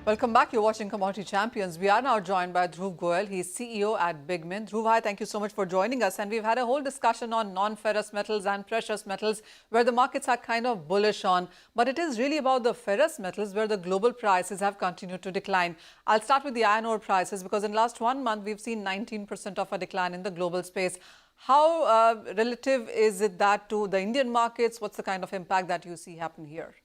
Welcome back. You're watching Commodity Champions. We are now joined by Dhruv Goel. He's CEO at BigMint. Dhruv, hi, thank you so much for joining us. And we've had a whole discussion on non-ferrous metals and precious metals where the markets are kind of bullish on. But it is really about the ferrous metals where the global prices have continued to decline. I'll start with the iron ore prices because in last 1 month, we've seen 19% of a decline in the global space. How relative is it that to the Indian markets? What's the kind of impact that you see happen here?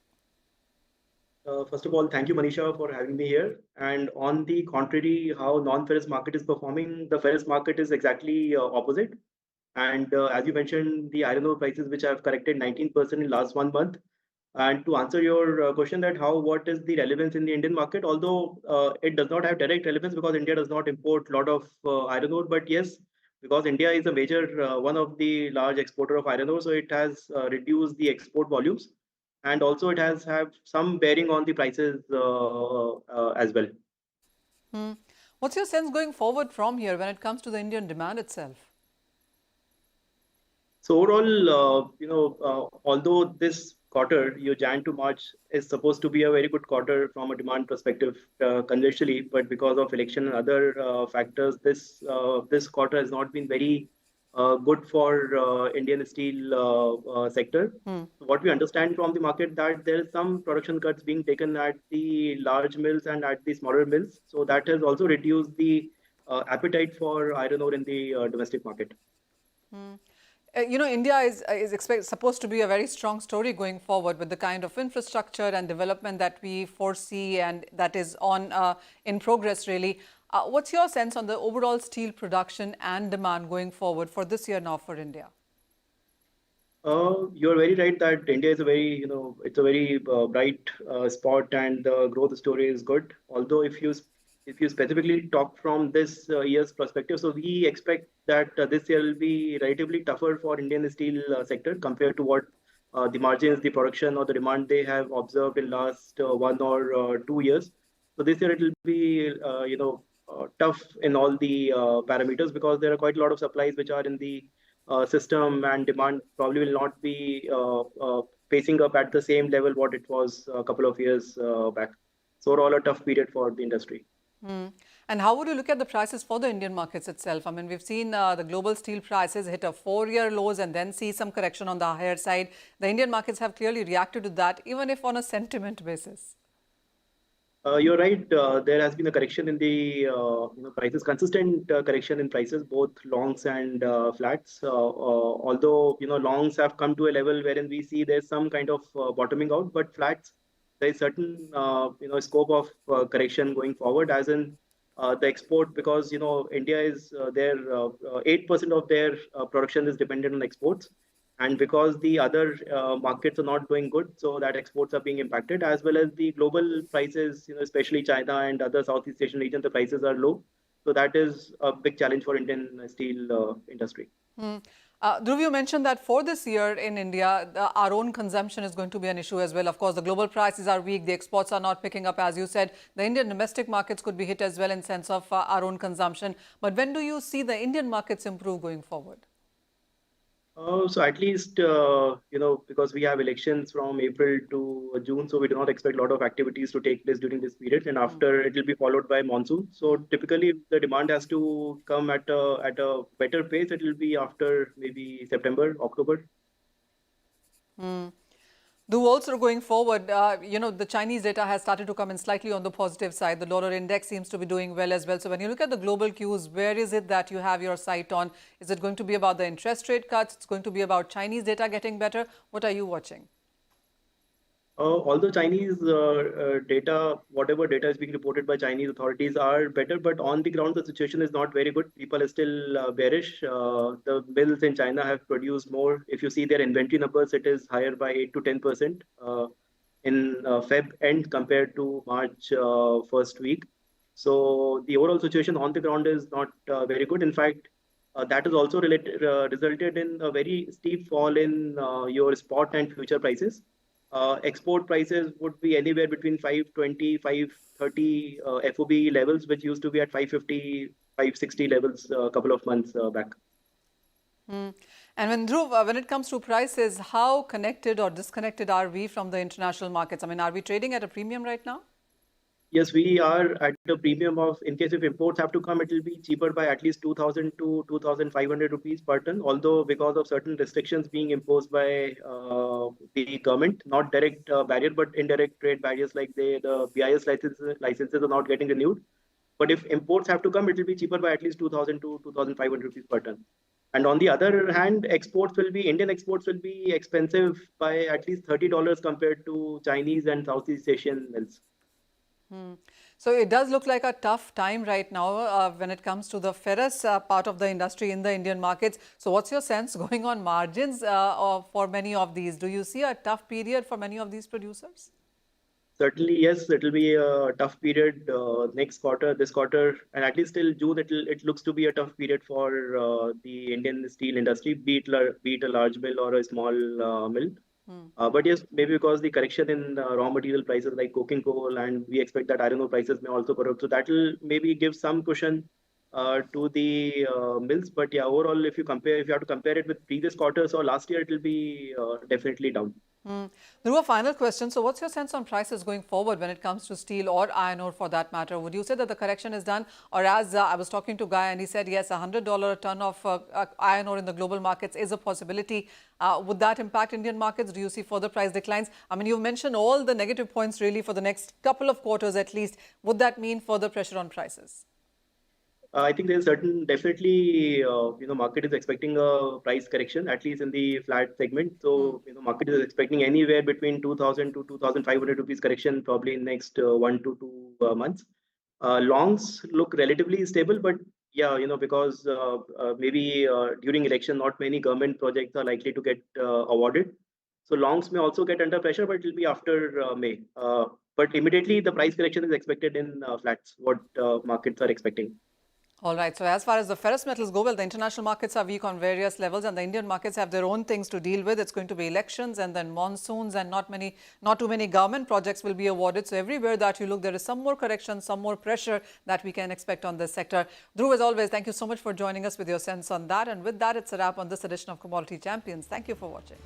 First of all, thank you, Manisha, for having me here. And on the contrary, how non-ferrous market is performing, the ferrous market is exactly opposite. And as you mentioned, the iron ore prices, which have corrected 19% in last 1 month. And to answer your question that what is the relevance in the Indian market, although it does not have direct relevance because India does not import a lot of iron ore, but yes, because India is a major, one of the large exporter of iron ore, so it has reduced the export volumes and also it has have some bearing on the prices as well. What's your sense going forward from here when it comes to the Indian demand itself? So overall, although this quarter, your Jan to March, is supposed to be a very good quarter from a demand perspective, conventionally, but because of election and other factors, this quarter has not been very good for Indian steel sector. What we understand from the market that there is some production cuts being taken at the large mills and at the smaller mills. So that has also reduced the appetite for iron ore in the domestic market. India is supposed to be a very strong story going forward with the kind of infrastructure and development that we foresee and that is in progress, really. What's your sense on the overall steel production and demand going forward for this year now for India? You're very right that India is a very, it's a very bright spot and the growth story is good. Although if you specifically talk from this year's perspective, so we expect that this year will be relatively tougher for Indian steel sector compared to what the margins, the production or the demand they have observed in last 1 or 2 years. So this year it will be, tough in all the parameters because there are quite a lot of supplies which are in the system and demand probably will not be pacing up at the same level what it was a couple of years back. So overall a tough period for the industry. And how would you look at the prices for the Indian markets itself? I mean, we've seen the global steel prices hit a 4-year lows and then see some correction on the higher side. The Indian markets have clearly reacted to that, even if on a sentiment basis. You're right. There has been a correction in the prices, consistent correction in prices, both longs and flats. Although longs have come to a level wherein we see there's some kind of bottoming out, but flats there is certain scope of correction going forward, as in the export because India is their 8% of their production is dependent on exports. And because the other markets are not doing good, so that exports are being impacted, as well as the global prices, especially China and other Southeast Asian regions, the prices are low. So that is a big challenge for Indian steel industry. Dhruv, you mentioned that for this year in India, our own consumption is going to be an issue as well. Of course, the global prices are weak. The exports are not picking up, as you said. The Indian domestic markets could be hit as well in sense of our own consumption. But when do you see the Indian markets improve going forward? So at least, because we have elections from April to June, so we do not expect a lot of activities to take place during this period. And after it will be followed by monsoon. So typically the demand has to come at a better pace. It will be after maybe September, October. Though also going forward, the Chinese data has started to come in slightly on the positive side. The dollar index seems to be doing well as well. So when you look at the global cues, where is it that you have your sight on? Is it going to be about the interest rate cuts? It's going to be about Chinese data getting better? What are you watching? Although Chinese data, whatever data is being reported by Chinese authorities are better, but on the ground, the situation is not very good. People are still bearish. The mills in China have produced more. If you see their inventory numbers, it is higher by 8 to 10% in Feb end compared to March first week. So the overall situation on the ground is not very good. In fact, that has also resulted in a very steep fall in your spot and future prices. Export prices would be anywhere between 520, 530 FOB levels, which used to be at 550, 560 levels a couple of months back. And when Dhruv, when it comes to prices, how connected or disconnected are we from the international markets? I mean, are we trading at a premium right now? Yes, we are at a premium of, in case if imports have to come, it will be cheaper by at least 2,000 to 2,500 rupees per ton. Although because of certain restrictions being imposed by the government, not direct barrier, but indirect trade barriers like the BIS licenses are not getting renewed. But if imports have to come, it will be cheaper by at least 2,000 to 2,500 rupees per ton. And on the other hand, Indian exports will be expensive by at least $30 compared to Chinese and Southeast Asian mills. So it does look like a tough time right now when it comes to the ferrous part of the industry in the Indian markets. So what's your sense going on margins for many of these? Do you see a tough period for many of these producers? Certainly, yes, it will be a tough period next quarter, this quarter, and at least till June, it looks to be a tough period for the Indian steel industry, be it a large mill or a small mill. But yes, maybe because the correction in raw material prices like coking coal, and we expect that iron ore prices may also correct. So that will maybe give some cushion to the mills. But yeah, overall, if you have to compare it with previous quarters or last year, it will be definitely down. Dhruv, a final question. So what's your sense on prices going forward when it comes to steel or iron ore for that matter? Would you say that the correction is done? Or as I was talking to Guy and he said, yes, $100 a ton of iron ore in the global markets is a possibility. Would that impact Indian markets? Do you see further price declines? I mean, you've mentioned all the negative points really for the next couple of quarters at least. Would that mean further pressure on prices? I think there's definitely, market is expecting a price correction, at least in the flat segment. So, market is expecting anywhere between 2,000 to 2,500 rupees correction probably in next 1 to 2 months. Longs look relatively stable, but yeah, because maybe during election, not many government projects are likely to get awarded. So longs may also get under pressure, but it will be after May. But immediately the price correction is expected in flats, what markets are expecting. All right. So as far as the ferrous metals go, well, the international markets are weak on various levels and the Indian markets have their own things to deal with. It's going to be elections and then monsoons and not too many government projects will be awarded. So everywhere that you look, there is some more correction, some more pressure that we can expect on this sector. Dhruv, as always, thank you so much for joining us with your sense on that. And with that, it's a wrap on this edition of Commodity Champions. Thank you for watching.